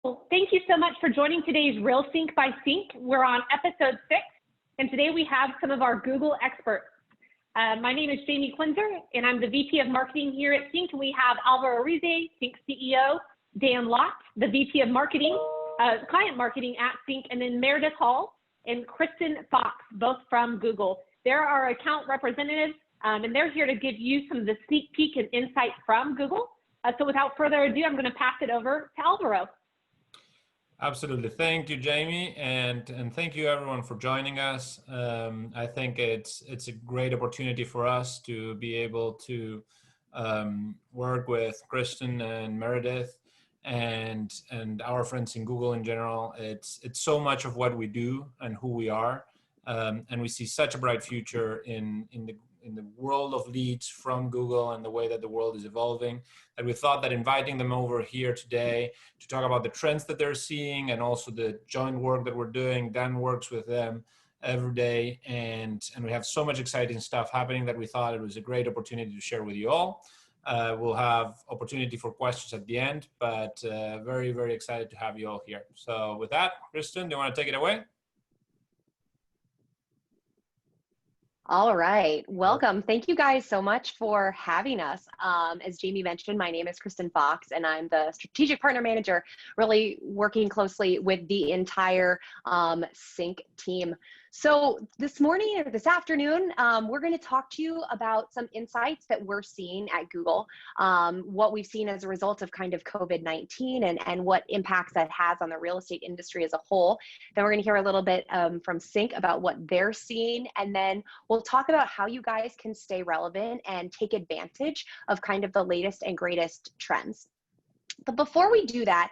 Well, thank you so much for joining today's CINC by CINC. We're on episode 6, and today we have some of our Google experts. My name is Jamie Quinzer, and I'm the VP of Marketing here at CINC. We have Alvaro Erize, CINC CEO, Dan Lott, the VP of Marketing, Client Marketing at CINC, and then Meridith Hall and Kristen Fox, both from Google. They're our account representatives, and they're here to give you some of the sneak peek and insight from Google. So without further ado, I'm going to pass it over to Alvaro. Absolutely. Thank you, Jamie, and thank you everyone for joining us. I think it's a great opportunity for us to be able to work with Kristen and Meridith and our friends in Google in general. It's so much of what we do and who we are, and we see such a bright future in the world of leads from Google and the way that the world is evolving, that we thought that inviting them over here today to talk about the trends that they're seeing and also the joint work that we're doing. Dan works with them every day, and we have so much exciting stuff happening that we thought it was a great opportunity to share with you all. We'll have opportunity for questions at the end, but very, very excited to have you all here. So with that, Kristen, do you want to take it away? All right, welcome. Thank you guys so much for having us. As Jamie mentioned, my name is Kristen Fox, and I'm the Strategic Partner Manager, really working closely with the entire CINC team. So this morning or this afternoon, we're going to talk to you about some insights that we're seeing at Google, what we've seen as a result of kind of COVID-19 and what impacts that has on the real estate industry as a whole. Then we're going to hear a little bit from CINC about what they're seeing, and then we'll talk about how you guys can stay relevant and take advantage of kind of the latest and greatest trends. But before we do that,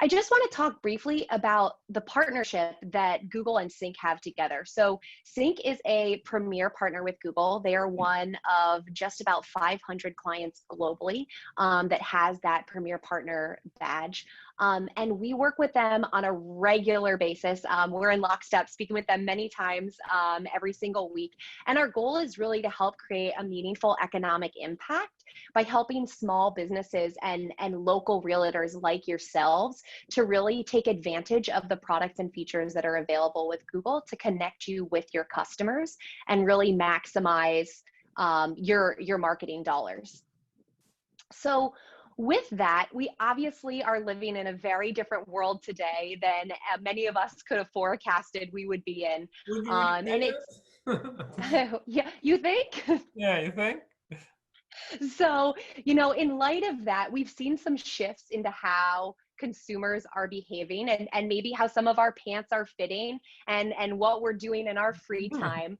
I just want to talk briefly about the partnership that Google and CINC have together. So CINC is a premier partner with Google. They are one of just about 500 clients globally that has that premier partner badge. And we work with them on a regular basis. We're in lockstep, speaking with them many times every single week. And our goal is really to help create a meaningful economic impact by helping small businesses and local realtors like yourselves to really take advantage of the products and features that are available with Google to connect you with your customers and really maximize your marketing dollars. So with that, we obviously are living in a very different world today than many of us could have forecasted we would be in. And it's yeah, you think? Yeah, you think? So, you know, in light of that, we've seen some shifts into how consumers are behaving and maybe how some of our pants are fitting and what we're doing in our free time.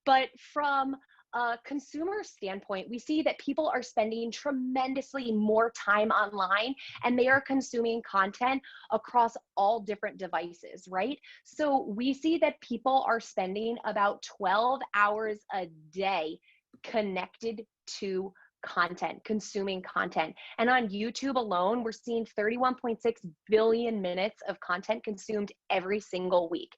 But from a consumer standpoint, we see that people are spending tremendously more time online and they are consuming content across all different devices, right? So we see that people are spending about 12 hours a day connected to content, consuming content. And on YouTube alone, we're seeing 31.6 billion minutes of content consumed every single week.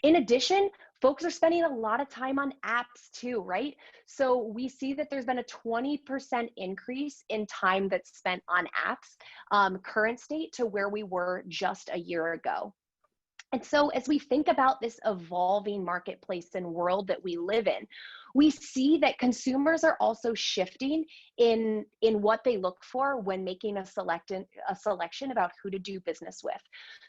In addition, folks are spending a lot of time on apps too, right? So we see that there's been a 20% increase in time that's spent on apps, current state to where we were just a year ago. And so as we think about this evolving marketplace and world that we live in, we see that consumers are also shifting in what they look for when making a selection about who to do business with.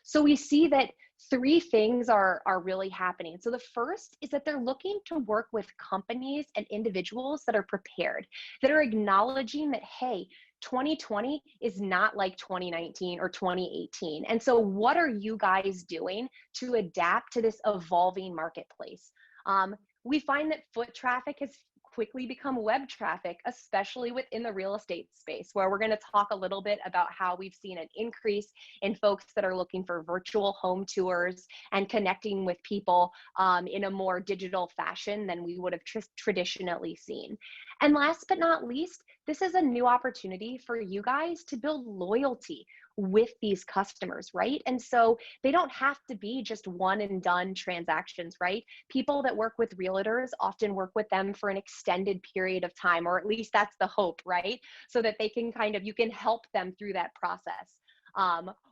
So we see that 3 things are really happening. So the first is that they're looking to work with companies and individuals that are prepared, that are acknowledging that, hey, 2020 is not like 2019 or 2018. And so what are you guys doing to adapt to this evolving marketplace? We find that foot traffic has quickly become web traffic, especially within the real estate space, where we're going to talk a little bit about how we've seen an increase in folks that are looking for virtual home tours and connecting with people in a more digital fashion than we would have traditionally seen. And last but not least, this is a new opportunity for you guys to build loyalty with these customers, right? And so they don't have to be just one and done transactions, right? People that work with realtors often work with them for an extended period of time, or at least that's the hope, right? So that they can you can help them through that process.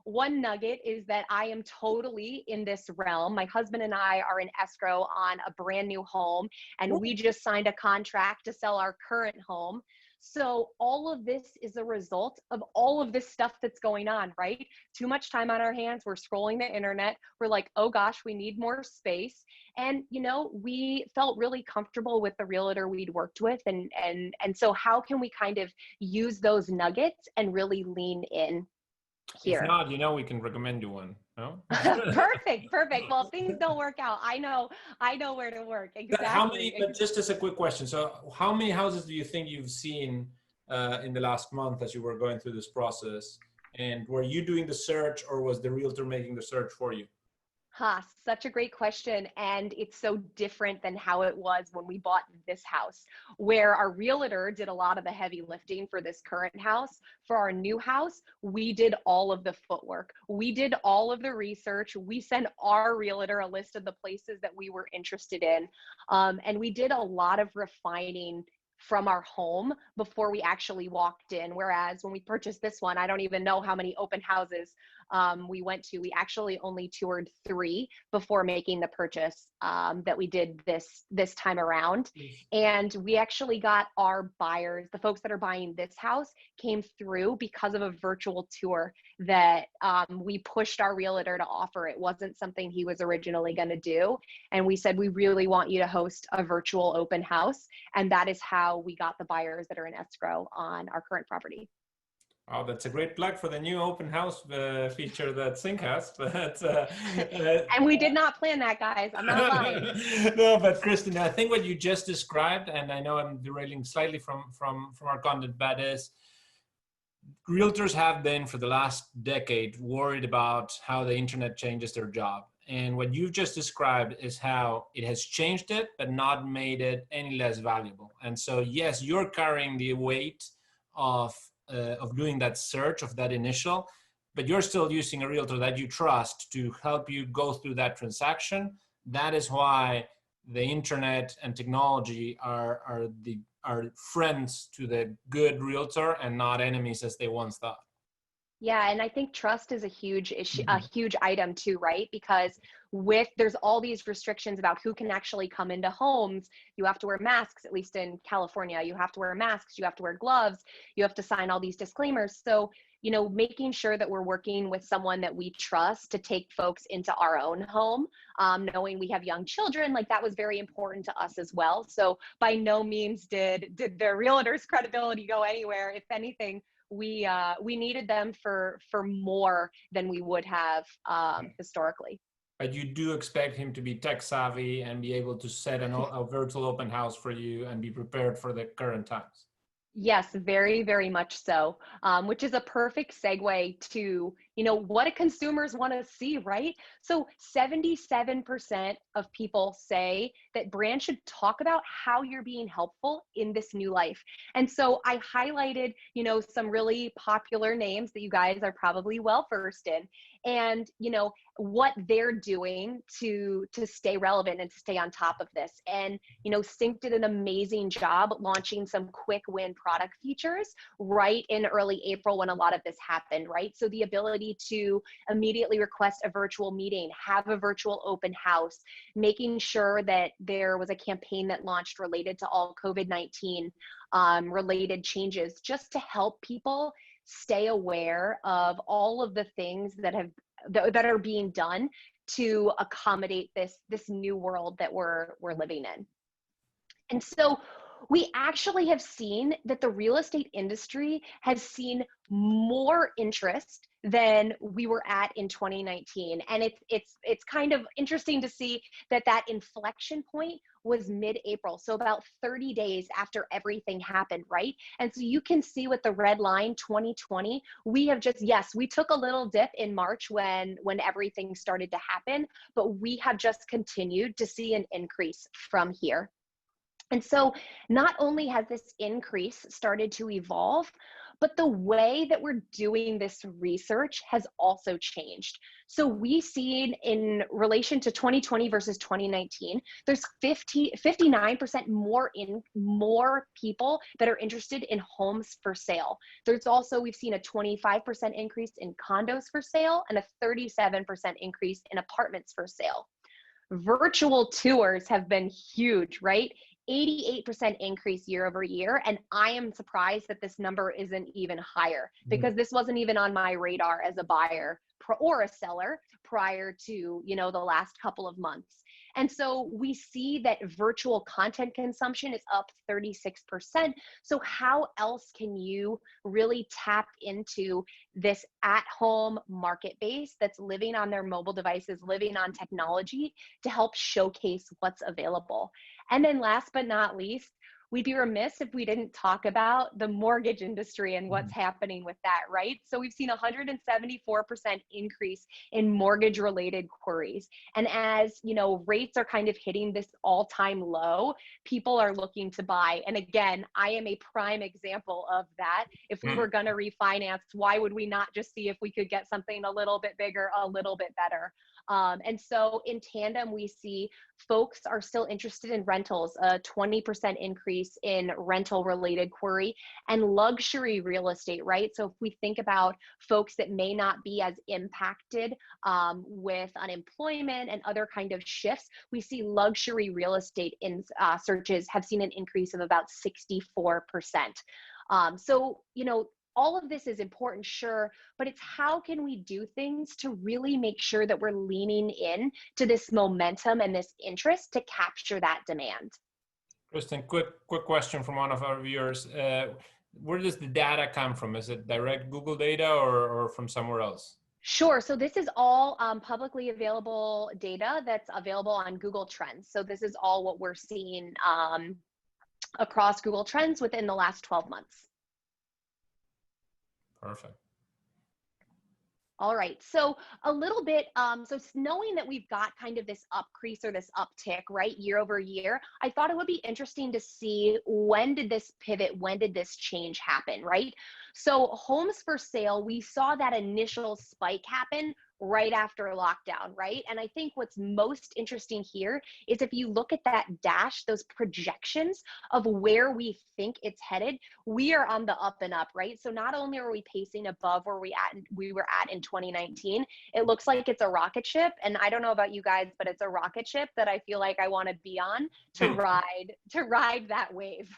One nugget is that I am totally in this realm. My husband and I are in escrow on a brand new home, and we just signed a contract to sell our current home. So all of this is a result of all of this stuff that's going on, right? Too much time on our hands. We're scrolling the internet. We're like, oh gosh, we need more space. And, we felt really comfortable with the realtor we'd worked with. And so how can we kind of use those nuggets and really lean in here? If not, we can recommend you one. No? Perfect. Well, if things don't work out, I know where to work. Exactly. But just as a quick question. So how many houses do you think you've seen in the last month as you were going through this process? And were you doing the search, or was the realtor making the search for you? Such a great question. And it's so different than how it was when we bought this house, where our realtor did a lot of the heavy lifting for this current house. For our new house, we did all of the footwork. We did all of the research. We sent our realtor a list of the places that we were interested in. And we did a lot of refining from our home before we actually walked in. Whereas when we purchased this one, I don't even know how many open houses we went to. We actually only toured 3 before making the purchase that we did this time around. And we actually got our buyers, the folks that are buying this house, came through because of a virtual tour that we pushed our realtor to offer. It wasn't something he was originally going to do. And we said, we really want you to host a virtual open house. And that is how we got the buyers that are in escrow on our current property. Oh, that's a great plug for the new open house feature that CINC has. But, and we did not plan that, guys. I'm not lying. No, but Kristen, I think what you just described, and I know I'm derailing slightly from our content, but is realtors have been for the last decade worried about how the internet changes their job. And what you've just described is how it has changed it, but not made it any less valuable. And so, yes, you're carrying the weight of doing that search, of that initial, but you're still using a realtor that you trust to help you go through that transaction. That is why the internet and technology are friends to the good realtor and not enemies as they once thought. Yeah, and I think trust is a huge issue, a huge item too, right? Because there's all these restrictions about who can actually come into homes. You have to wear masks, at least in California. You have to wear masks, you have to wear gloves, you have to sign all these disclaimers. So, making sure that we're working with someone that we trust to take folks into our own home, knowing we have young children, like that was very important to us as well. So by no means did the realtor's credibility go anywhere. If anything, we needed them for more than we would have historically. But you do expect him to be tech savvy and be able to set a virtual open house for you and be prepared for the current times. Yes, very, very much so, which is a perfect segue to, what do consumers want to see, right? So 77% of people say that brands should talk about how you're being helpful in this new life. And so I highlighted, some really popular names that you guys are probably well versed in, and, what they're doing to stay relevant and to stay on top of this. And, CINC did an amazing job launching some quick win product features right in early April when a lot of this happened, right? So the ability to immediately request a virtual meeting, have a virtual open house, making sure that there was a campaign that launched related to all COVID-19 related changes, just to help people stay aware of all of the things that are being done to accommodate this new world that we're living in. And so we actually have seen that the real estate industry has seen more interest than we were at in 2019. And it's kind of interesting to see that inflection point was mid-April. So about 30 days after everything happened, right? And so you can see with the red line 2020, we have we took a little dip in March when everything started to happen, but we have just continued to see an increase from here. And so not only has this increase started to evolve, but the way that we're doing this research has also changed. So we've seen in relation to 2020 versus 2019, there's 59% more people that are interested in homes for sale. There's also, we've seen a 25% increase in condos for sale and a 37% increase in apartments for sale. Virtual tours have been huge, right? 88% increase year over year. And I am surprised that this number isn't even higher, because this wasn't even on my radar as a buyer or a seller prior to, you know, the last couple of months. And so we see that virtual content consumption is up 36%. So how else can you really tap into this at-home market base that's living on their mobile devices, living on technology, to help showcase what's available? And then last but not least, we'd be remiss if we didn't talk about the mortgage industry and what's happening with that, right? So we've seen a 174% increase in mortgage related queries. And as you know, rates are kind of hitting this all-time low, people are looking to buy. And again, I am a prime example of that. If we were gonna refinance, why would we not just see if we could get something a little bit bigger, a little bit better? And so in tandem, we see folks are still interested in rentals, a 20% increase in rental related query, and luxury real estate, right? So if we think about folks that may not be as impacted with unemployment and other kind of shifts, we see luxury real estate in searches have seen an increase of about 64%. So, you know, all of this is important, sure, but it's how can we do things to really make sure that we're leaning in to this momentum and this interest to capture that demand. Kristen, quick question from one of our viewers. Where does the data come from? Is it direct Google data or from somewhere else? Sure. So this is all publicly available data that's available on Google Trends. So this is all what we're seeing across Google Trends within the last 12 months. Perfect. All right, so a little bit, so knowing that we've got kind of this upcrease or this uptick, right, year over year, I thought it would be interesting to see, when did this pivot, when did this change happen, right? So homes for sale, we saw that initial spike happen right after lockdown, right? And I think what's most interesting here is if you look at that dash, those projections of where we think it's headed, we are on the up and up, right? So not only are we pacing above where we were at in 2019, it looks like it's a rocket ship. And I don't know about you guys, but it's a rocket ship that I feel like I want to be on to ride that wave.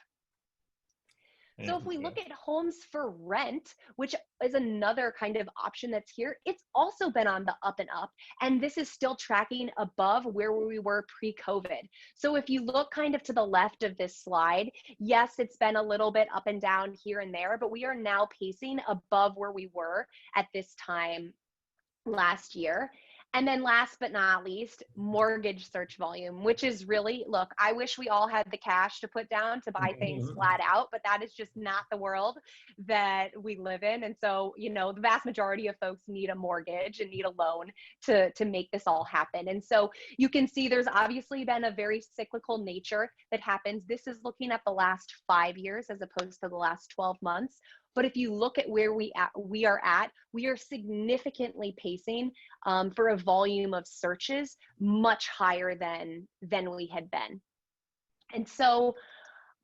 So if we look at homes for rent, which is another kind of option that's here, it's also been on the up and up. And this is still tracking above where we were pre-COVID. So if you look kind of to the left of this slide, yes, it's been a little bit up and down here and there, but we are now pacing above where we were at this time last year. And then last but not least, mortgage search volume, which is really, look, I wish we all had the cash to put down to buy things flat out, but that is just not the world that we live in. And so, you know, the vast majority of folks need a mortgage and need a loan to make this all happen. And so you can see there's obviously been a very cyclical nature that happens. This is looking at the last 5 years as opposed to the last 12 months. But if you look at where we are significantly pacing for a volume of searches much higher than we had been. And so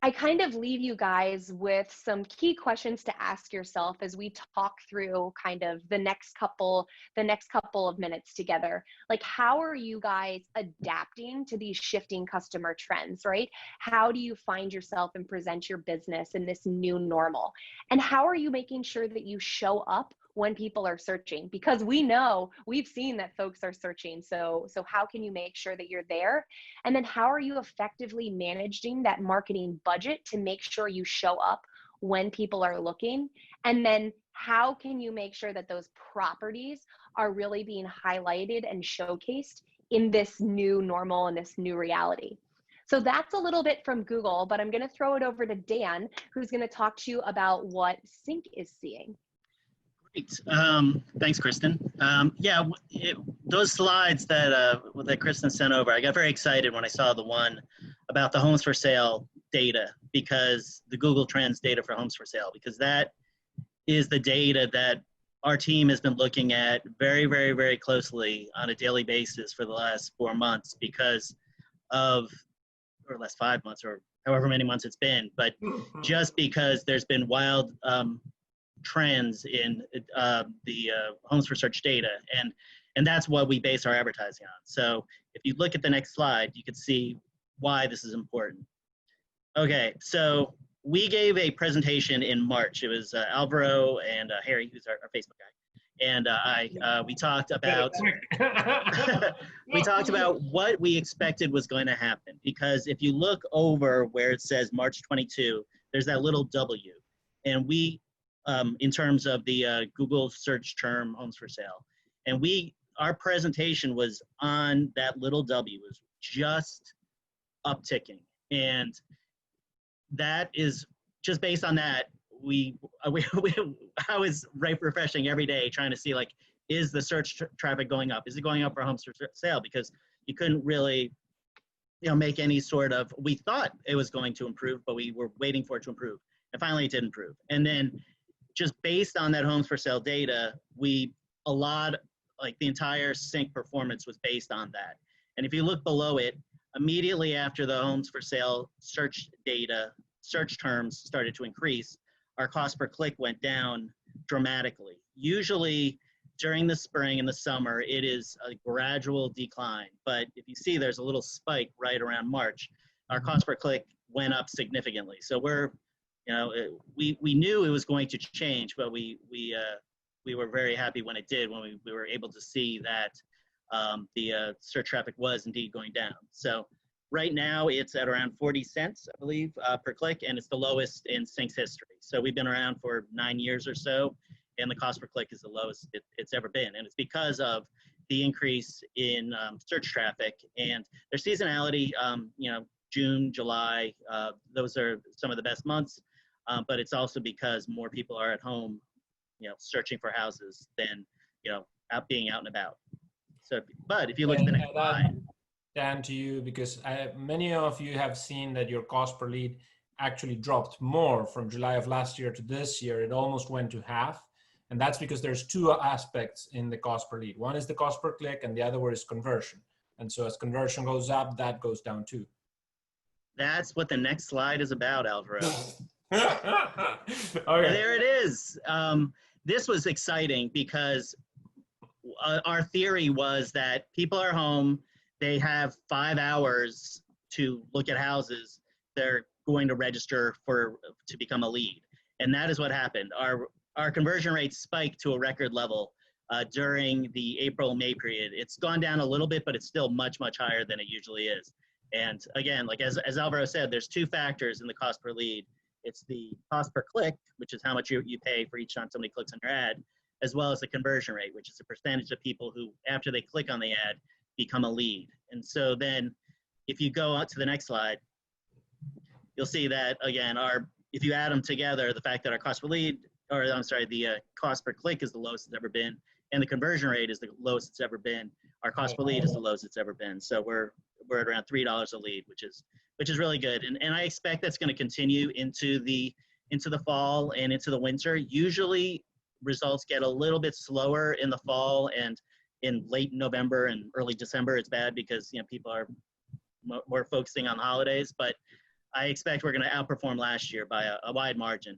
I kind of leave you guys with some key questions to ask yourself as we talk through kind of the next couple of minutes together. Like, how are you guys adapting to these shifting customer trends, right? How do you find yourself and present your business in this new normal? And how are you making sure that you show up when people are searching? Because we've seen that folks are searching. So how can you make sure that you're there? And then how are you effectively managing that marketing budget to make sure you show up when people are looking? And then how can you make sure that those properties are really being highlighted and showcased in this new normal and this new reality? So that's a little bit from Google, but I'm going to throw it over to Dan, who's going to talk to you about what CINC is seeing. Great. Thanks, Kristen. Those slides that Kristen sent over, I got very excited when I saw the one about the homes for sale data, because the Google Trends data for homes for sale, because that is the data that our team has been looking at very, very, very closely on a daily basis for the last 4 months because of, or last 5 months, or however many months it's been, but just because there's been wild trends in the homes for search data, and that's what we base our advertising on. So if you look at the next slide, you can see why this is important. Okay, so we gave a presentation in March. It was Alvaro and Harry, who's our Facebook guy, and we talked about we talked about what we expected was going to happen, because if you look over where it says March 22, there's that little W, and we in terms of the Google search term homes for sale, and our presentation was on that little W, was just upticking, and that is just based on that. I was refreshing every day trying to see, like, is the search traffic going up? Is it going up for homes for sale? Because you couldn't really, make any sort of, we thought it was going to improve, but we were waiting for it to improve. And finally it did improve. And then just based on that homes for sale data, the entire CINC performance was based on that. And if you look below it, immediately after the homes for sale search terms started to increase, our cost per click went down dramatically. Usually during the spring and the summer, it is a gradual decline. But if you see, there's a little spike right around March. Our cost per click went up significantly. So we knew it was going to change, but we were very happy when it did, when we were able to see that the search traffic was indeed going down. So right now it's at around 40 cents, I believe, per click, and it's the lowest in CINC's history. So we've been around for 9 years or so, and the cost per click is the lowest it's ever been. And it's because of the increase in search traffic and their seasonality. June, July, those are some of the best months, but it's also because more people are at home, searching for houses than, being out and about. So, but if you look at the next slide. Dan, to you, because many of you have seen that your cost per lead actually dropped more from July of last year to this year. It almost went to half. And that's because there's two aspects in the cost per lead. One is the cost per click, and the other one is conversion. And so as conversion goes up, that goes down too. That's what the next slide is about, Alvaro. Okay. There it is. This was exciting because our theory was that people are home, they have 5 hours to look at houses, they're going to register to become a lead. And that is what happened. Our conversion rate spiked to a record level during the April-May period. It's gone down a little bit, but it's still much, much higher than it usually is. And again, like as Alvaro said, there's two factors in the cost per lead. It's the cost per click, which is how much you pay for each time somebody clicks on your ad, as well as the conversion rate, which is the percentage of people who, after they click on the ad, become a lead. And so then if you go out to the next slide, you'll see that, again, if you add them together, the fact that our cost per lead, the cost per click is the lowest it's ever been, and the conversion rate is the lowest it's ever been. Our cost per lead is the lowest it's ever been. So we're at around $3 a lead, which is really good. And I expect that's going to continue into the fall and into the winter. Usually results get a little bit slower in the fall, and in late November and early December it's bad because people are more focusing on the holidays. But I expect we're going to outperform last year by a wide margin,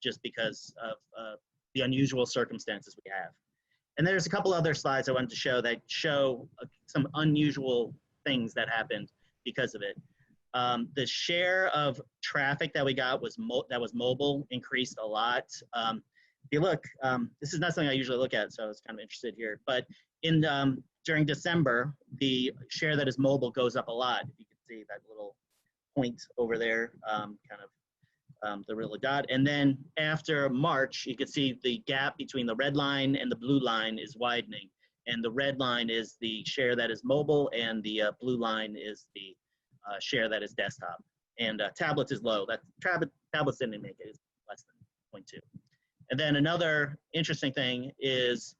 just because of the unusual circumstances we have. And there's a couple other slides I wanted to show that show some unusual things that happened because of it. The share of traffic that we got that was mobile increased a lot. If you look, this is not something I usually look at, so I was kind of interested here. But during December, the share that is mobile goes up a lot. If you can see that little point over there, the little dot. And then after March, you can see the gap between the red line and the blue line is widening. And the red line is the share that is mobile, and the blue line is the share that is desktop. And tablets is low. Tablets didn't make it. It's less than 0.2. And then another interesting thing is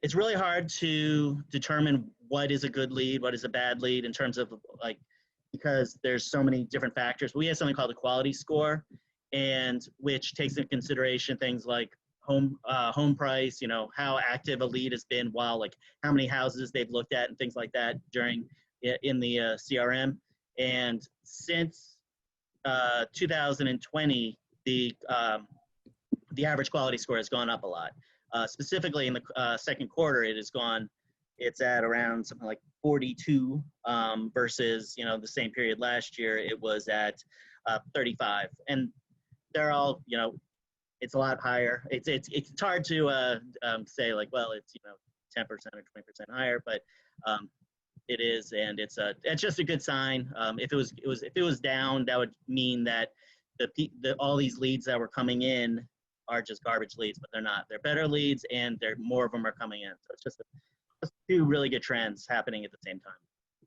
it's really hard to determine what is a good lead, what is a bad lead in terms of because there's so many different factors. We have something called a quality score, and which takes into consideration things like home price, how active a lead has been, while like how many houses they've looked at and things like that during in the CRM. And since 2020, the average quality score has gone up a lot. Specifically in the second quarter, it's at around something like 42 versus the same period last year it was at 35, and they're all it's a lot higher. It's hard to say like, well, it's 10% or 20% higher, but it is, and it's just a good sign. If it was down, that would mean that all these leads that were coming in are just garbage leads, but they're not. They're better leads, and more of them are coming in. So it's just two really good trends happening at the same time.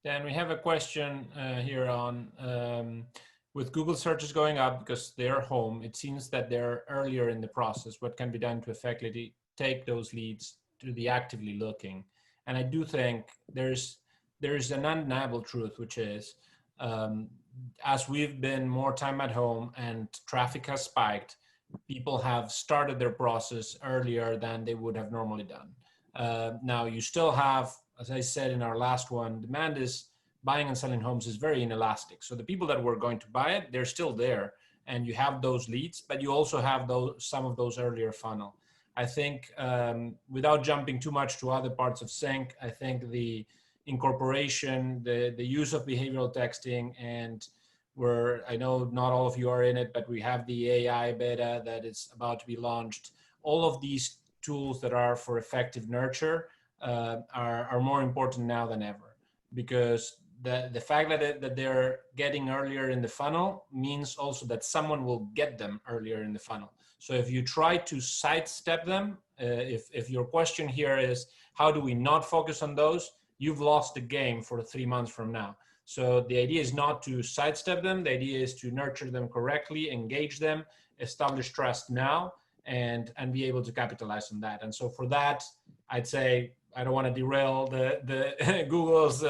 Dan, we have a question here on with Google searches going up because they're home, it seems that they're earlier in the process. What can be done to effectively take those leads to the actively looking? And I do think there's an undeniable truth, which is as we've been more time at home and traffic has spiked, people have started their process earlier than they would have normally done. Now you still have, as I said in our last one, demand is buying and selling homes is very inelastic. So the people that were going to buy it, they're still there, and you have those leads, but you also have some of those earlier funnel. I think without jumping too much to other parts of CINC, I think the incorporation, the use of behavioral texting, and I know not all of you are in it, but we have the AI beta that is about to be launched. All of these tools that are for effective nurture are more important now than ever, because the fact that they're getting earlier in the funnel means also that someone will get them earlier in the funnel. So if you try to sidestep them, if your question here is, how do we not focus on those? You've lost the game for 3 months from now. So the idea is not to sidestep them. The idea is to nurture them correctly, engage them, establish trust now, and be able to capitalize on that. And so for that, I'd say, I don't want to derail the Google's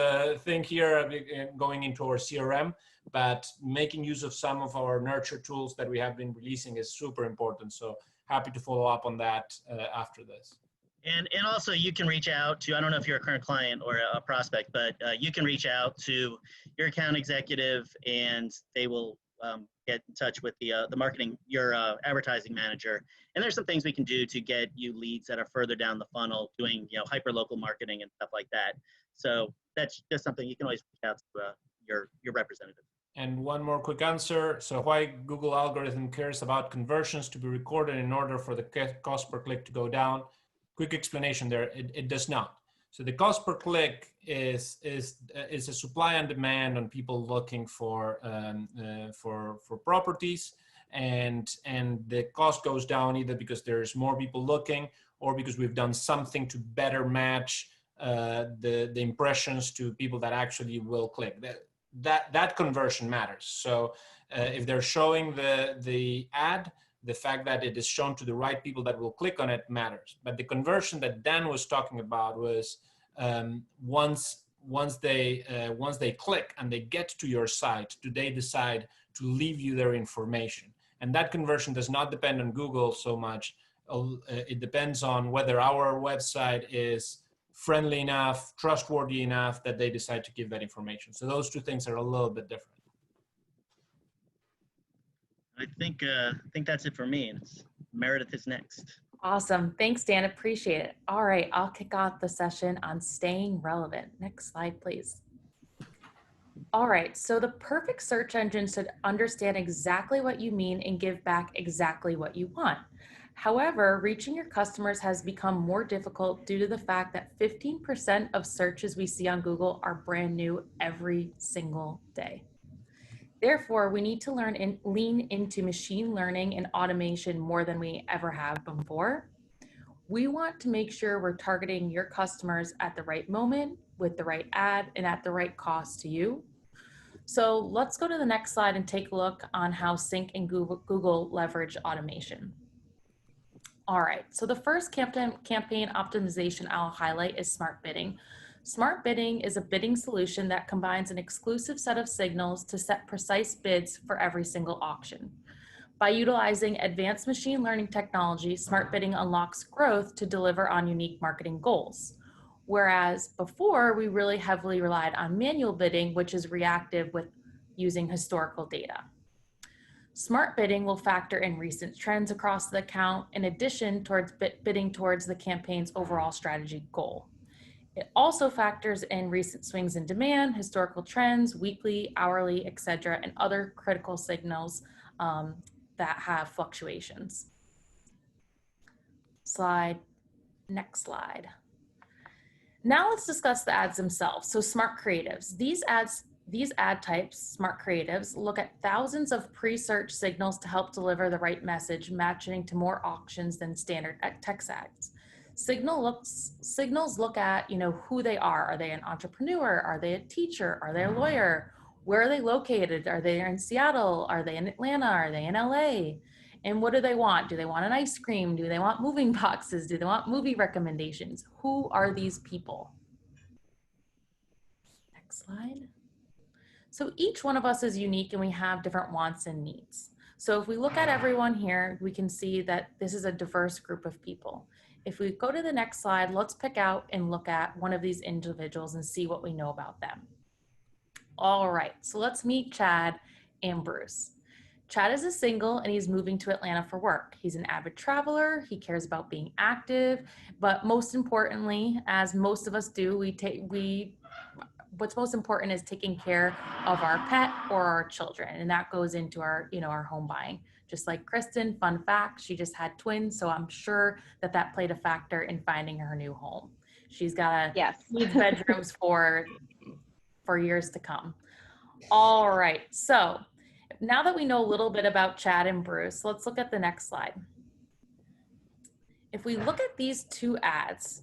thing here going into our CRM, but making use of some of our nurture tools that we have been releasing is super important. So happy to follow up on that after this. And also you can reach out to, I don't know if you're a current client or a prospect, but you can reach out to your account executive, and they will get in touch with your advertising manager. And there's some things we can do to get you leads that are further down the funnel, doing hyper local marketing and stuff like that. So that's just something you can always reach out to your representative. And one more quick answer. So why Google algorithm cares about conversions to be recorded in order for the cost per click to go down? Quick explanation there. It does not. So the cost per click is a supply and demand on people looking for properties, and the cost goes down either because there's more people looking, or because we've done something to better match the impressions to people that actually will click. That conversion matters. So if they're showing the ad, the fact that it is shown to the right people that will click on it matters. But the conversion that Dan was talking about was once they click and they get to your site, do they decide to leave you their information? And that conversion does not depend on Google so much. It depends on whether our website is friendly enough, trustworthy enough that they decide to give that information. So those two things are a little bit different. I think that's it for me. And Meridith is next. Awesome. Thanks, Dan. Appreciate it. All right, I'll kick off the session on staying relevant. Next slide, please. All right, so the perfect search engine should understand exactly what you mean and give back exactly what you want. However, reaching your customers has become more difficult due to the fact that 15% of searches we see on Google are brand new every single day. Therefore, we need to lean into machine learning and automation more than we ever have before. We want to make sure we're targeting your customers at the right moment, with the right ad, and at the right cost to you. So let's go to the next slide and take a look on how CINC and Google leverage automation. All right, so the first campaign optimization I'll highlight is smart bidding. Smart bidding is a bidding solution that combines an exclusive set of signals to set precise bids for every single auction. By utilizing advanced machine learning technology, smart bidding unlocks growth to deliver on unique marketing goals. Whereas before, we really heavily relied on manual bidding, which is reactive with using historical data. Smart bidding will factor in recent trends across the account in addition towards bidding towards the campaign's overall strategy goal. It also factors in recent swings in demand, historical trends, weekly, hourly, etc., and other critical signals that have fluctuations. Next slide. Now let's discuss the ads themselves. So smart creatives. These ad types, smart creatives, look at thousands of pre-search signals to help deliver the right message, matching to more auctions than standard text ads. Signals look at, who they are. Are they an entrepreneur? Are they a teacher? Are they a lawyer? Where are they located? Are they in Seattle? Are they in Atlanta? Are they in LA? And what do they want? Do they want an ice cream? Do they want moving boxes? Do they want movie recommendations? Who are these people? Next slide. So each one of us is unique and we have different wants and needs. So if we look at everyone here, we can see that this is a diverse group of people. If we go to the next slide, let's pick out and look at one of these individuals and see what we know about them. All right, so let's meet Chad and Bruce. Chad is a single and he's moving to Atlanta for work. He's an avid traveler, he cares about being active, but most importantly, as most of us do, what's most important is taking care of our pet or our children, and that goes into our, our home buying. Just like Kristen, fun fact, she just had twins, so I'm sure that played a factor in finding her new home. She's got needs bedrooms for years to come. All right, so now that we know a little bit about Chad and Bruce, let's look at the next slide. If we look at these two ads,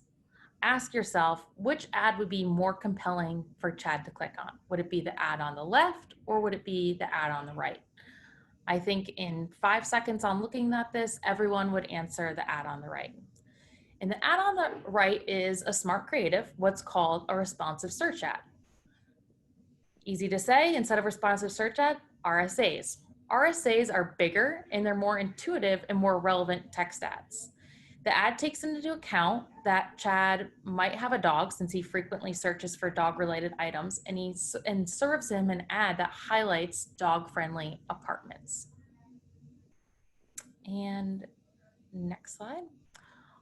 ask yourself, which ad would be more compelling for Chad to click on? Would it be the ad on the left or would it be the ad on the right? I think in 5 seconds on looking at this, everyone would answer the ad on the right. And the ad on the right is a smart creative, what's called a responsive search ad. Easy to say, instead of responsive search ad, RSAs. RSAs are bigger and they're more intuitive and more relevant text ads. The ad takes into account that Chad might have a dog since he frequently searches for dog-related items, and serves him an ad that highlights dog-friendly apartments. And next slide.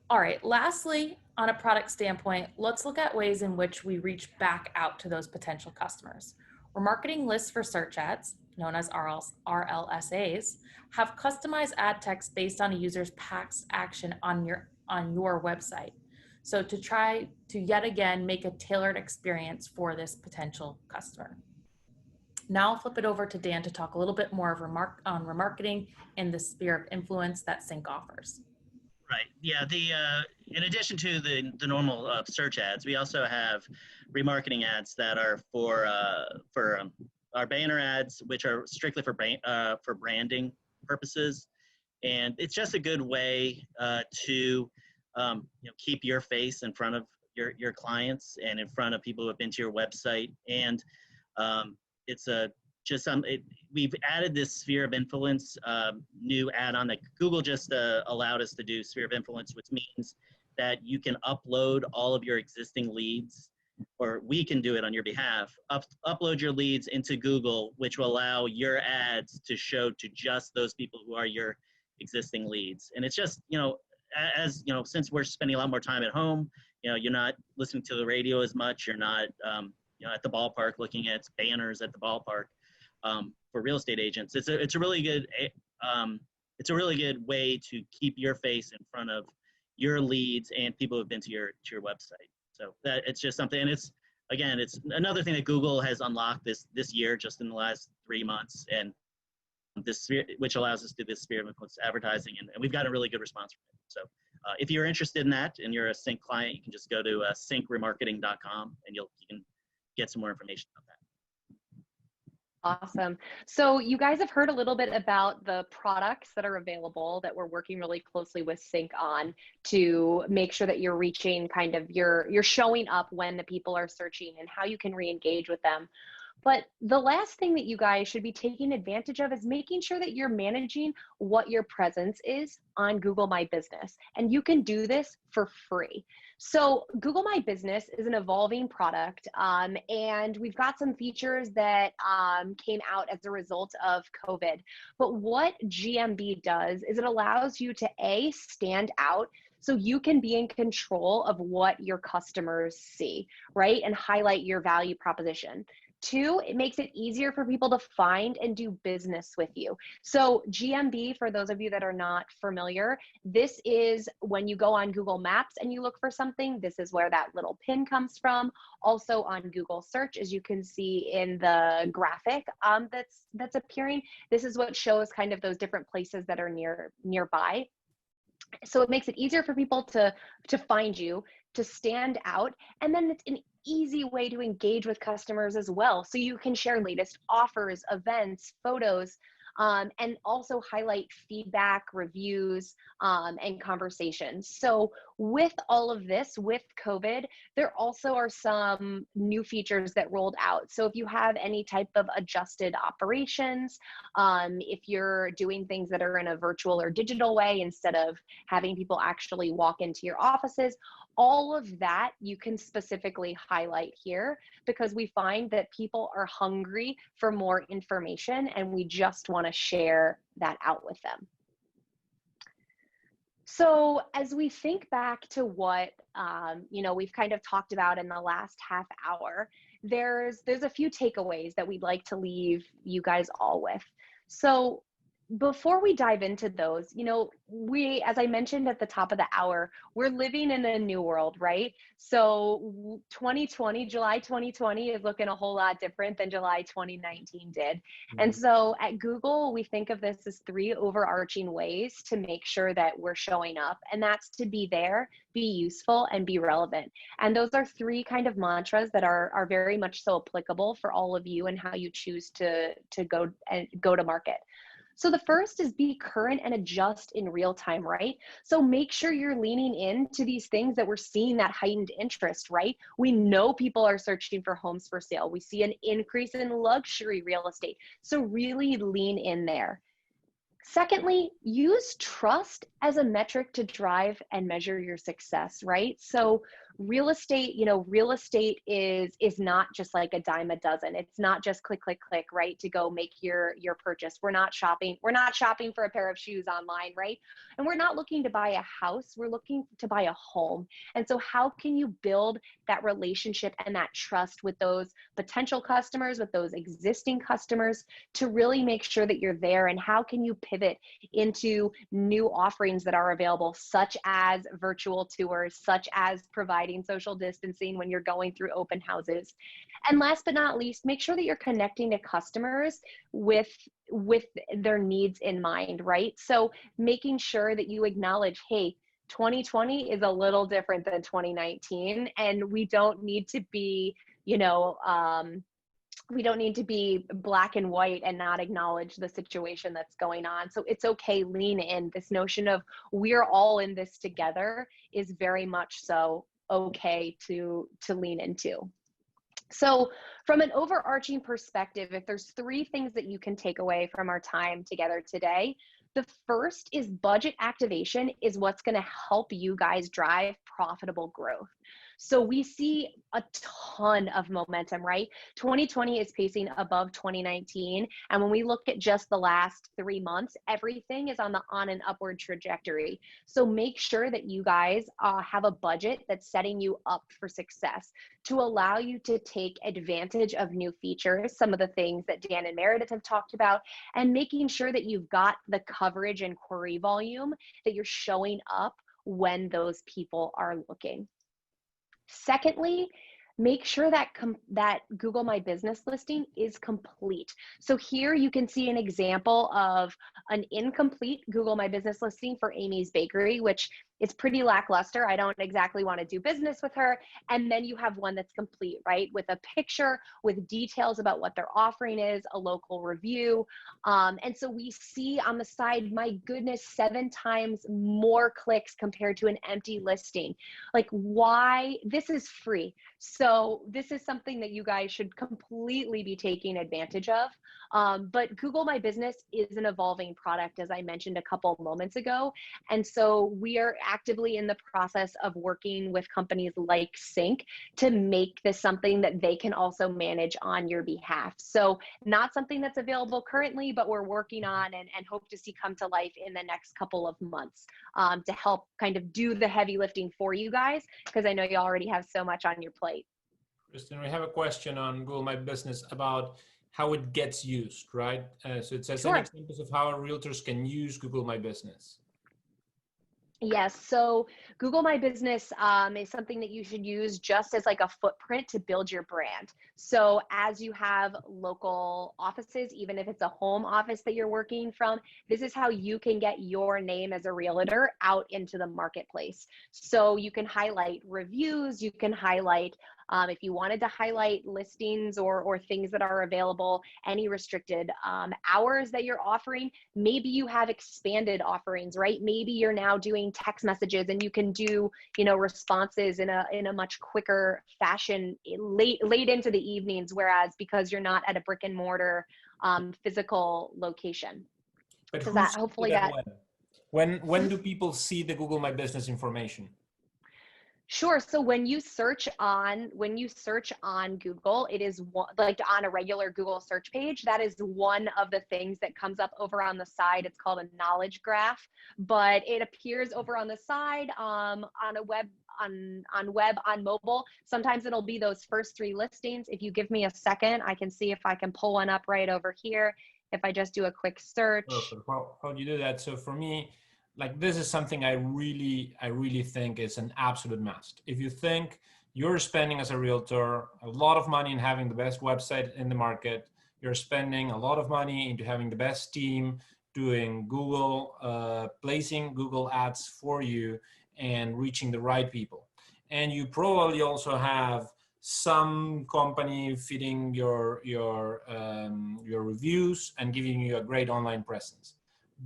All right, lastly, on a product standpoint, let's look at ways in which we reach back out to those potential customers. Remarketing lists for search ads, known as RLSAs, have customized ad text based on a user's past action on your website. So to try to yet again make a tailored experience for this potential customer. Now I'll flip it over to Dan to talk a little bit more on remarketing and the sphere of influence that CINC offers. Right. Yeah. In addition to the normal search ads, we also have remarketing ads that are for our banner ads, which are strictly for branding purposes, and it's just a good way to keep your face in front of your clients and in front of people who have been to your website. And we've added this sphere of influence new add-on that Google just allowed us to do, sphere of influence, which means that you can upload all of your existing leads, or we can do it on your behalf, upload your leads into Google, which will allow your ads to show to just those people who are your existing leads. And it's just, since we're spending a lot more time at home, you're not listening to the radio as much, you're not, at the ballpark looking at banners at the ballpark. For real estate agents, it's a really good way to keep your face in front of your leads and people who have been to your website. So that it's just something, and it's another thing that Google has unlocked this year, just in the last 3 months, and this sphere, which allows us to do this sphere of influence advertising, and we've got a really good response from it. So if you're interested in that and you're a CINC client, you can just go to cincremarketing.com and you can get some more information about that. Awesome. So you guys have heard a little bit about the products that are available that we're working really closely with CINC on to make sure that you're reaching you're showing up when the people are searching and how you can re-engage with them. But the last thing that you guys should be taking advantage of is making sure that you're managing what your presence is on Google My Business. And you can do this for free. So Google My Business is an evolving product, and we've got some features that came out as a result of COVID. But what GMB does is it allows you to stand out so you can be in control of what your customers see, right? And highlight your value proposition. 2, it makes it easier for people to find and do business with you. So GMB, for those of you that are not familiar, this is when you go on Google Maps and you look for something, this is where that little pin comes from. Also on Google Search, as you can see in the graphic that's appearing, this is what shows kind of those different places that are nearby. So it makes it easier for people to find you, to stand out, and then it's an easy way to engage with customers as well. So you can share latest offers, events, photos, and also highlight feedback, reviews, and conversations. So with all of this, with COVID, there also are some new features that rolled out. So if you have any type of adjusted operations, if you're doing things that are in a virtual or digital way instead of having people actually walk into your offices, all of that you can specifically highlight here, because we find that people are hungry for more information and we just want to share that out with them. So as we think back to what we've kind of talked about in the last half hour, there's a few takeaways that we'd like to leave you guys all with. So before we dive into those, as I mentioned at the top of the hour, we're living in a new world, right? So July 2020 is looking a whole lot different than July 2019 did. Mm-hmm. And so at Google, we think of this as 3 overarching ways to make sure that we're showing up. And that's to be there, be useful, and be relevant. And those are 3 kind of mantras that are very much so applicable for all of you and how you choose to go to market. So the first is be current and adjust in real time, right? So make sure you're leaning into these things that we're seeing that heightened interest, right? We know people are searching for homes for sale. We see an increase in luxury real estate. So really lean in there. Secondly, use trust as a metric to drive and measure your success, right? So real estate is not just like a dime a dozen. It's not just click, click, click, right, to go make your purchase. We're not shopping for a pair of shoes online, right? And we're not looking to buy a house. We're looking to buy a home. And so how can you build that relationship and that trust with those potential customers, with those existing customers, to really make sure that you're there? And how can you pivot into new offerings that are available, such as virtual tours, such as providing social distancing when you're going through open houses? And last but not least, make sure that you're connecting to customers with their needs in mind, right? So making sure that you acknowledge, hey, 2020 is a little different than 2019, and we don't need to be, we don't need to be black and white and not acknowledge the situation that's going on. So it's okay, lean in. This notion of we're all in this together is very much so okay to lean into. So from an overarching perspective, if there's 3 things that you can take away from our time together today, the first is budget activation is what's going to help you guys drive profitable growth. So we see a ton of momentum, right? 2020 is pacing above 2019. And when we look at just the last 3 months, everything is on an upward trajectory. So make sure that you guys have a budget that's setting you up for success to allow you to take advantage of new features, some of the things that Dan and Meridith have talked about, and making sure that you've got the coverage and query volume that you're showing up when those people are looking. Secondly, make sure that that Google My Business listing is complete. So here you can see an example of an incomplete Google My Business listing for Amy's Bakery, which is pretty lackluster. I don't exactly want to do business with her. And then you have one that's complete, right? With a picture, with details about what their offering is, a local review. And so we see on the side, my goodness, 7 times more clicks compared to an empty listing. Like, why? This is free. So So this is something that you guys should completely be taking advantage of. But Google My Business is an evolving product, as I mentioned a couple moments ago. And so we are actively in the process of working with companies like CINC to make this something that they can also manage on your behalf. So not something that's available currently, but we're working on and hope to see come to life in the next couple of months to help kind of do the heavy lifting for you guys, because I know you already have so much on your plate. Kristen, we have a question on Google My Business about how it gets used, right? So it says, Sure. any examples of how realtors can use Google My Business? Yes, so Google My Business is something that you should use just as like a footprint to build your brand. So as you have local offices, even if it's a home office that you're working from, this is how you can get your name as a realtor out into the marketplace. So you can highlight reviews, you can highlight if you wanted to highlight listings or things that are available, any restricted hours that you're offering. Maybe you have expanded offerings, right? Maybe you're now doing text messages and you can do, responses in a much quicker fashion late into the evenings, whereas because you're not at a brick and mortar physical location. But Does that hopefully that when do people see the Google My Business information? Sure. So when you search on Google, it is like on a regular Google search page. That is one of the things that comes up over on the side. It's called a knowledge graph, but it appears over on the side on mobile. Sometimes it'll be those first 3 listings. If you give me a second, I can see if I can pull one up right over here. If I just do a quick search. Perfect. How do you do that? So for me, like, this is something I really think is an absolute must. If you think you're spending as a realtor a lot of money in having the best website in the market, you're spending a lot of money into having the best team, doing Google, placing Google ads for you and reaching the right people. And you probably also have some company feeding your reviews and giving you a great online presence.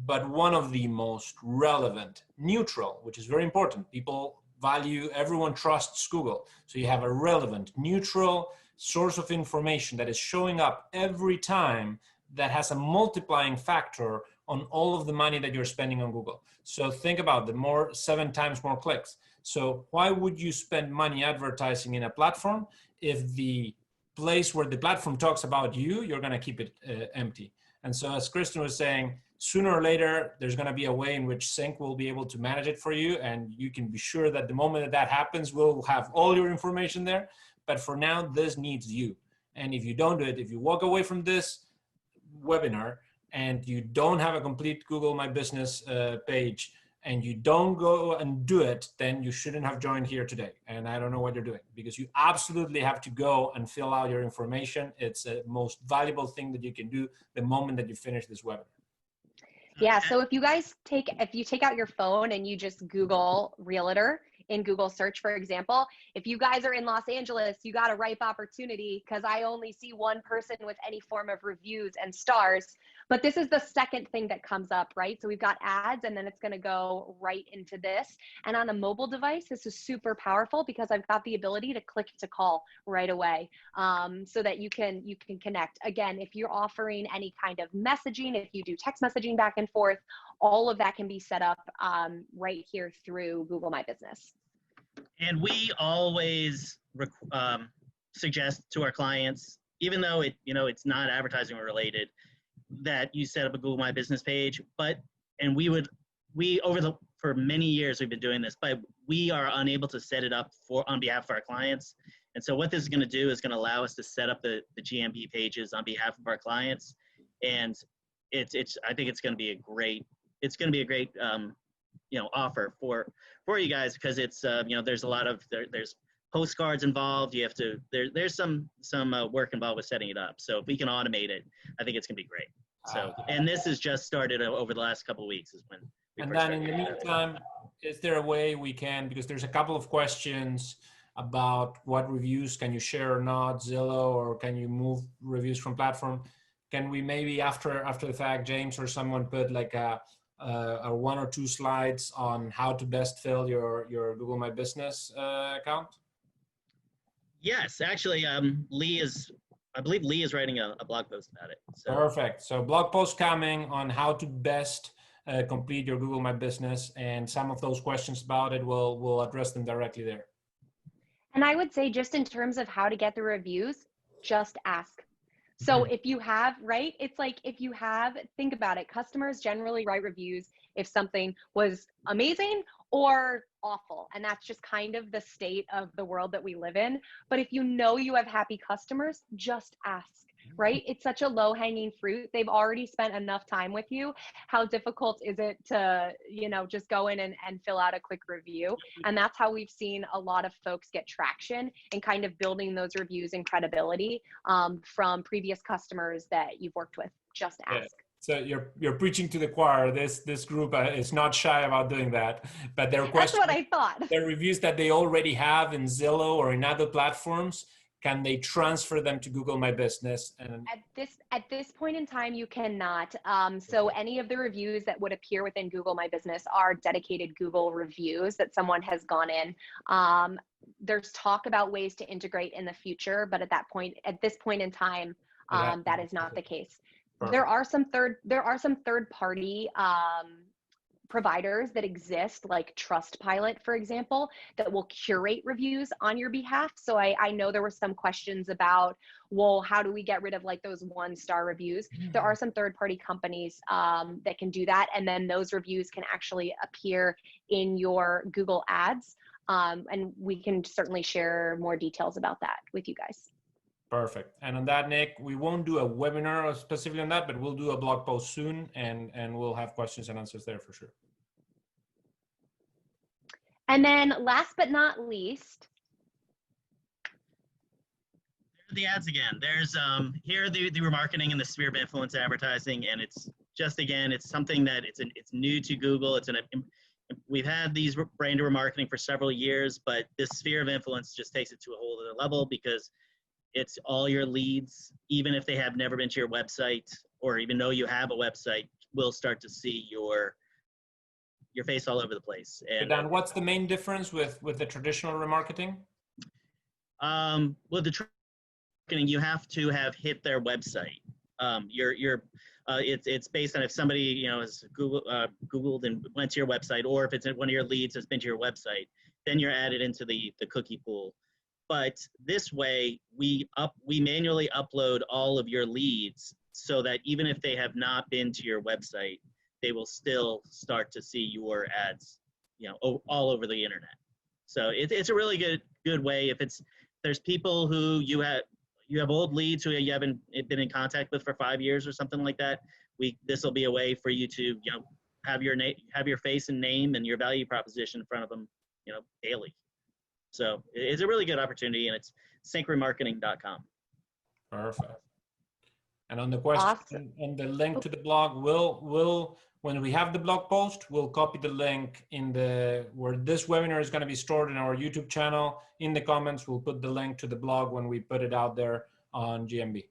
But one of the most relevant, neutral, which is very important. People value, everyone trusts Google. So you have a relevant, neutral source of information that is showing up every time, that has a multiplying factor on all of the money that you're spending on Google. So think about the 7 times more clicks. So why would you spend money advertising in a platform if the place where the platform talks about you, you're going to keep it empty? And so as Kristen was saying, sooner or later, there's going to be a way in which CINC will be able to manage it for you. And you can be sure that the moment that happens, we'll have all your information there. But for now, this needs you. And if you don't do it, if you walk away from this webinar and you don't have a complete Google My Business page, and you don't go and do it, then you shouldn't have joined here today. And I don't know what you're doing, because you absolutely have to go and fill out your information. It's the most valuable thing that you can do the moment that you finish this webinar. Yeah, so if you take out your phone and you just Google realtor in Google search, for example, if you guys are in Los Angeles, you got a ripe opportunity, because I only see one person with any form of reviews and stars, but this is the second thing that comes up, right? So we've got ads, and then it's going to go right into this. And on a mobile device, this is super powerful because I've got the ability to click to call right away, so that you can connect. Again, if you're offering any kind of messaging, if you do text messaging back and forth, all of that can be set up right here through Google My Business. And we always suggest to our clients, even though it's not advertising related, that you set up a Google My Business page. For many years we've been doing this, but we are unable to set it up on behalf of our clients. And so what this is going to do is going to allow us to set up the GMB pages on behalf of our clients. And I think it's going to be a great offer for you guys, because it's there's a lot of there's postcards involved. You have to there's some work involved with setting it up. So if we can automate it, I think it's gonna be great. So, and this has just started over the last couple of weeks is when we and first then in the meantime, is there a way we can, because there's a couple of questions about what reviews can you share or not, Zillow, or can you move reviews from platform? Can we maybe after the fact, James or someone, put like a 1 or 2 slides on how to best fill your Google My Business account? Yes, actually, I believe Lee is writing a blog post about it. So. Perfect. So blog post coming on how to best complete your Google My Business, and some of those questions about it, we'll address them directly there. And I would say, just in terms of how to get the reviews, just ask. So if you have, right, it's like, if you have, think about it, customers generally write reviews if something was amazing or awful. And that's just kind of the state of the world that we live in. But if you know you have happy customers, just ask, right? It's such a low hanging fruit. They've already spent enough time with you. How difficult is it to, just go in and fill out a quick review? And that's how we've seen a lot of folks get traction in kind of building those reviews and credibility from previous customers that you've worked with. Just ask. Yeah. So you're preaching to the choir. This group is not shy about doing that, but their question, that's what I thought. Their reviews that they already have in Zillow or in other platforms, can they transfer them to Google My Business? And at this point in time, you cannot. So any of the reviews that would appear within Google My Business are dedicated Google reviews that someone has gone in. There's talk about ways to integrate in the future, but at this point in time, that is not the case. Perfect. There are some third party providers that exist, like Trustpilot, for example, that will curate reviews on your behalf. So I know there were some questions about, well, how do we get rid of like those 1-star reviews? There are some third party companies that can do that. And then those reviews can actually appear in your Google ads. And we can certainly share more details about that with you guys. Perfect. And on that, Nick, we won't do a webinar specifically on that, but we'll do a blog post soon, and we'll have questions and answers there for sure. And then last but not least, the ads again. There's here the remarketing and the sphere of influence advertising, and it's just, again, it's something that it's new to Google. We've had these brand remarketing for several years, but this sphere of influence just takes it to a whole other level, because it's all your leads, even if they have never been to your website, or even though you have a website, will start to see your face all over the place. And Dan, what's the main difference with the traditional remarketing? Well, the remarketing, you have to have hit their website. It's based on if somebody has Googled and went to your website, or if it's one of your leads has been to your website, then you're added into the cookie pool. But this way, we manually upload all of your leads, so that even if they have not been to your website, they will still start to see your ads, all over the internet. So it's a really good way. If there's people who you have old leads who you haven't been in contact with for 5 years or something like that, this will be a way for you to have your face and name and your value proposition in front of them, daily. So it's a really good opportunity, and it's cincremarketing.com. Perfect. And on the question and the link to the blog, we'll when we have the blog post, we'll copy the link where this webinar is going to be stored in our YouTube channel. In the comments, we'll put the link to the blog when we put it out there on GMB.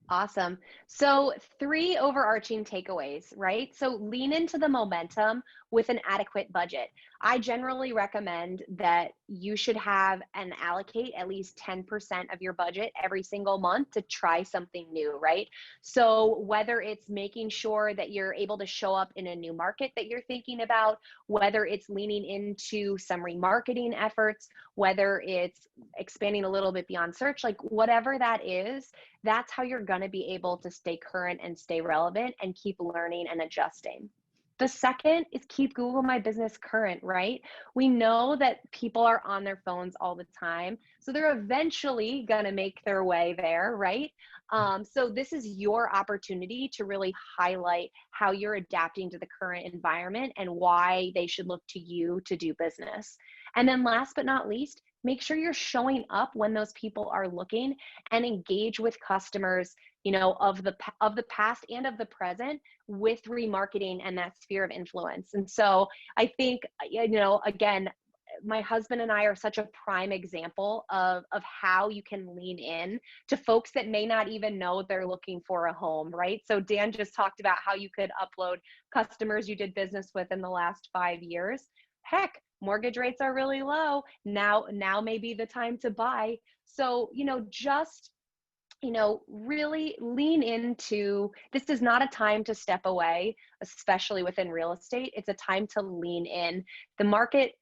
Awesome. So 3 overarching takeaways, right? So lean into the momentum with an adequate budget. I generally recommend that you should have and allocate at least 10% of your budget every single month to try something new, right? So whether it's making sure that you're able to show up in a new market that you're thinking about, whether it's leaning into some remarketing efforts, whether it's expanding a little bit beyond search, like whatever that is, that's how you're going to be able to stay current and stay relevant and keep learning and adjusting. The second is keep Google My Business current, right? We know that people are on their phones all the time, so they're eventually going to make their way there, right? So this is your opportunity to really highlight how you're adapting to the current environment and why they should look to you to do business. And then last but not least, make sure you're showing up when those people are looking, and engage with customers, of the past and of the present with remarketing and that sphere of influence. And so I think, again, my husband and I are such a prime example of how you can lean in to folks that may not even know they're looking for a home, right? So Dan just talked about how you could upload customers you did business with in the last 5 years. Heck, mortgage rates are really low. Now may be the time to buy. So, just really lean into, this is not a time to step away, especially within real estate. It's a time to lean in. The market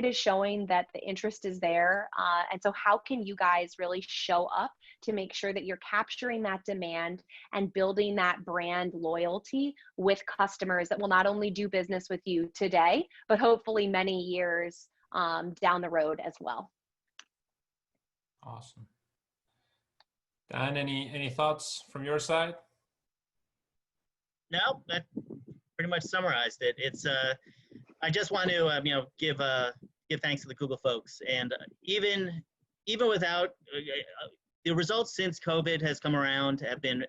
is showing that the interest is there. And so how can you guys really show up to make sure that you're capturing that demand and building that brand loyalty with customers that will not only do business with you today, but hopefully many years down the road as well. Awesome. Dan, any thoughts from your side? No, that pretty much summarized it. It's I just want to give thanks to the Google folks, and even without the results since COVID has come around have been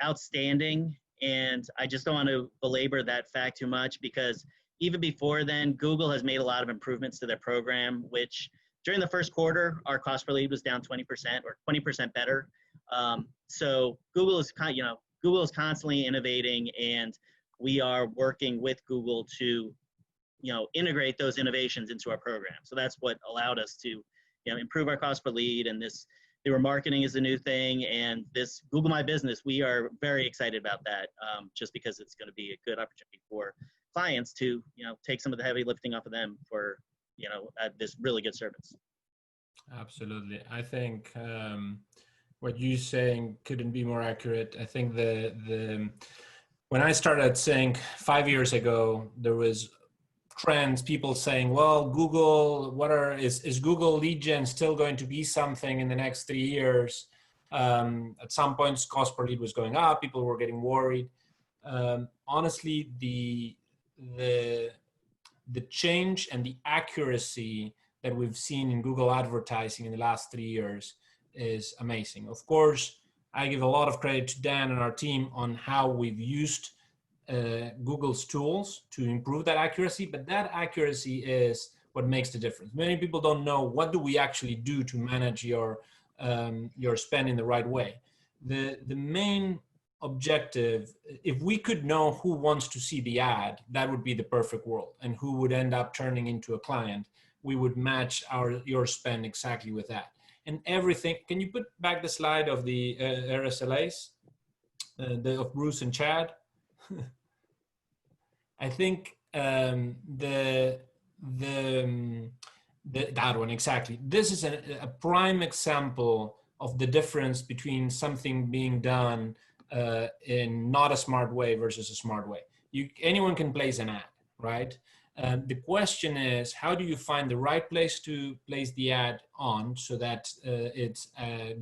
outstanding, and I just don't want to belabor that fact too much, because even before then, Google has made a lot of improvements to their program, which during the first quarter, our cost per lead was down 20% or 20% better. So Google is constantly innovating, and we are working with Google to integrate those innovations into our program. So that's what allowed us to improve our cost per lead. And the remarketing is a new thing, and this Google My Business, we are very excited about that, just because it's going to be a good opportunity for clients to take some of the heavy lifting off of them for this really good service. Absolutely. I think what you're saying couldn't be more accurate. I think when I started at CINC 5 years ago, there was trends, people saying, well, Google, is Google lead gen still going to be something in the next 3 years? At some points, cost per lead was going up. People were getting worried. Honestly, the change and the accuracy that we've seen in Google advertising in the last 3 years is amazing. Of course, I give a lot of credit to Dan and our team on how we've used Google's tools to improve that accuracy, but that accuracy is what makes the difference. Many people don't know, what do we actually do to manage your spend in the right way. The main objective, if we could know who wants to see the ad, that would be the perfect world, and who would end up turning into a client. We would match your spend exactly with that. And everything, can you put back the slide of the RSLAs, of Bruce and Chad? I think that one, exactly. This is a prime example of the difference between something being done in not a smart way versus a smart way. Anyone can place an ad, right? The question is, how do you find the right place to place the ad on so that it's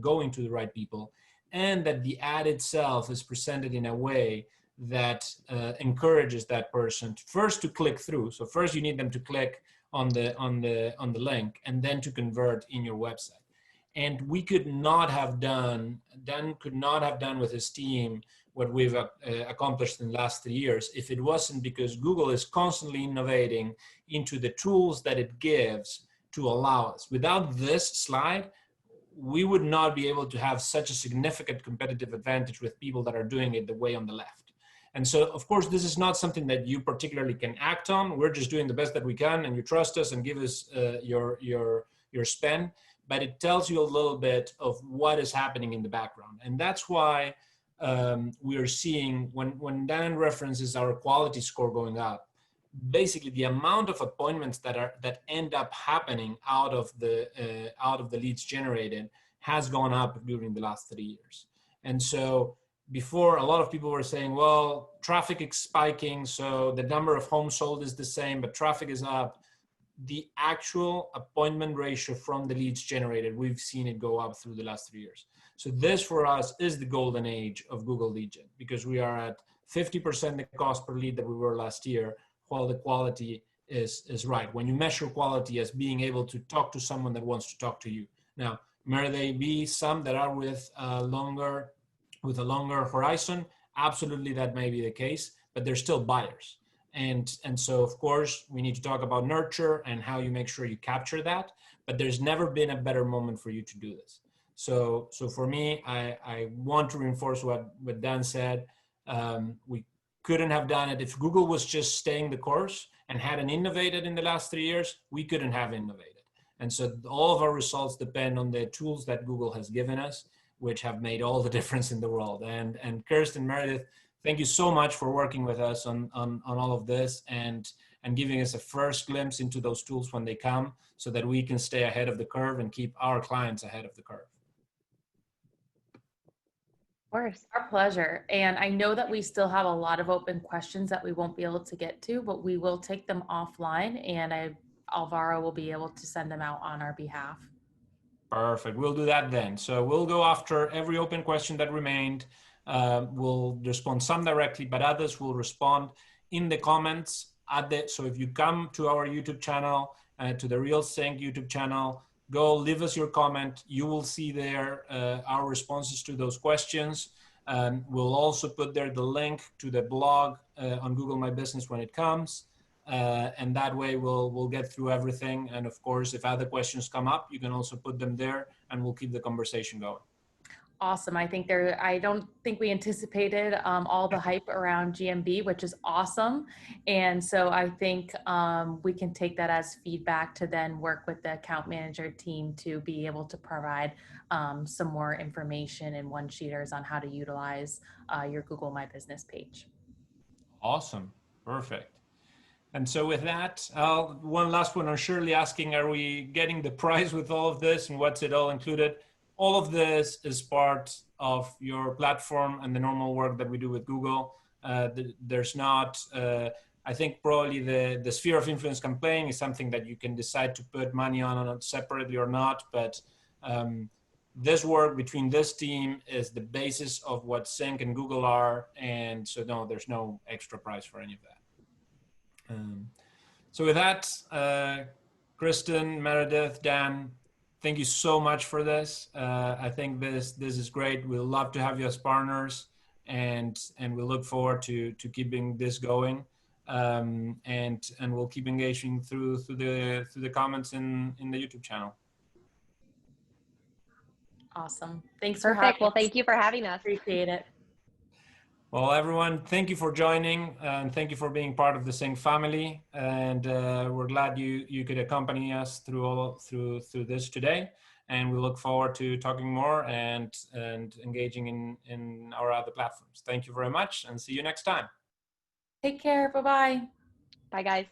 going to the right people, and that the ad itself is presented in a way that encourages that person to click through. So first you need them to click on the link, and then to convert in your website. And we could not have done, Dan could not have done with his team what we've accomplished in the last 3 years if it wasn't because Google is constantly innovating into the tools that it gives to allow us. Without this slide, we would not be able to have such a significant competitive advantage with people that are doing it the way on the left. And so, of course, this is not something that you particularly can act on. We're just doing the best that we can, and you trust us and give us your spend. But it tells you a little bit of what is happening in the background. And that's why we are seeing, when Dan references our quality score going up, basically the amount of appointments that end up happening out of the leads generated has gone up during the last 3 years. And so before, a lot of people were saying, well, traffic is spiking, so the number of homes sold is the same, but traffic is up. The actual appointment ratio from the leads generated, we've seen it go up through the last 3 years. So this for us is the golden age of Google lead gen, because we are at 50% the cost per lead that we were last year, while the quality is right. When you measure quality as being able to talk to someone that wants to talk to you. Now, may there be some that are with a longer horizon? Absolutely, that may be the case, but they're still buyers. And so, of course, we need to talk about nurture and how you make sure you capture that, but there's never been a better moment for you to do this. So for me, I want to reinforce what Dan said. couldn't have done it. If Google was just staying the course and hadn't innovated in the last 3 years, we couldn't have innovated. And so all of our results depend on the tools that Google has given us, which have made all the difference in the world. And Kristen, Meridith, thank you so much for working with us on all of this and giving us a first glimpse into those tools when they come, so that we can stay ahead of the curve and keep our clients ahead of the curve. Of course, our pleasure. And I know that we still have a lot of open questions that we won't be able to get to, but we will take them offline, and Alvaro will be able to send them out on our behalf. Perfect. We'll do that then. So we'll go after every open question that remained. We'll respond some directly, but others will respond in the comments. So if you come to our YouTube channel, to the Real CINC YouTube channel, go leave us your comment. You will see there our responses to those questions. We'll also put there the link to the blog on Google My Business when it comes. And that way we'll get through everything. And of course, if other questions come up, you can also put them there and we'll keep the conversation going. Awesome. I don't think we anticipated all the hype around GMB, which is awesome. And so I think we can take that as feedback to then work with the account manager team to be able to provide some more information and one-sheeters on how to utilize your Google My Business page. Awesome. Perfect. And so with that, one last one on Shirley asking, are we getting the prize with all of this and what's it all included? All of this is part of your platform and the normal work that we do with Google. There's not, I think probably the sphere of influence campaign is something that you can decide to put money on separately or not, but this work between this team is the basis of what CINC and Google are, and so no, there's no extra prize for any of that. So with that, Kristen, Meridith, Dan, thank you so much for this. I think this is great. We'll love to have you as partners, and we look forward to keeping this going. And we'll keep engaging through the comments in the YouTube channel. Awesome. Thanks for having Perfect. Well, us. thank you for having us. Appreciate it. Well, everyone, thank you for joining, and thank you for being part of the CINC family. And we're glad you could accompany us through this today. And we look forward to talking more and engaging in our other platforms. Thank you very much, and see you next time. Take care. Bye-bye. Bye, guys.